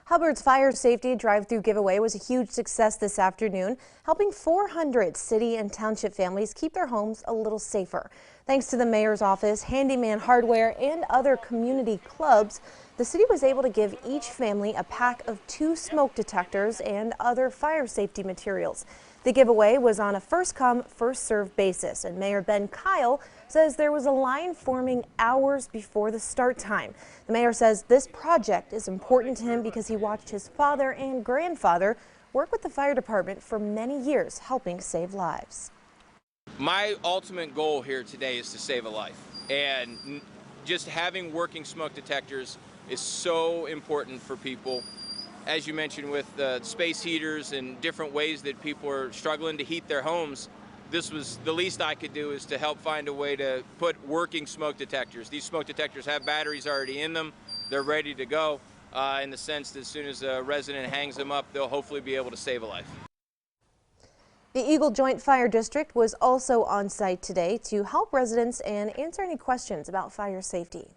Hubbard's fire safety drive-through giveaway was a huge success this afternoon, helping 400 city and township families keep their homes a little safer. Thanks to the mayor's office, Handyman Hardware, and other community clubs, the city was able to give each family a pack of 2 smoke detectors and other fire safety materials. The giveaway was on a first-come, first-served basis, and Mayor Ben Kyle says there was a line forming hours before the start time. The mayor says this project is important to him because he watched his father and grandfather work with the fire department for many years, helping save lives. My ultimate goal here today is to save a life, and just having working smoke detectors is so important for people. As you mentioned, with space heaters and different ways that people are struggling to heat their homes, this was the least I could do, is to help find a way to put working smoke detectors. These smoke detectors have batteries already in them. They're ready to go in the sense that as soon as a resident hangs them up, they'll hopefully be able to save a life. The Eagle Joint Fire District was also on site today to help residents and answer any questions about fire safety.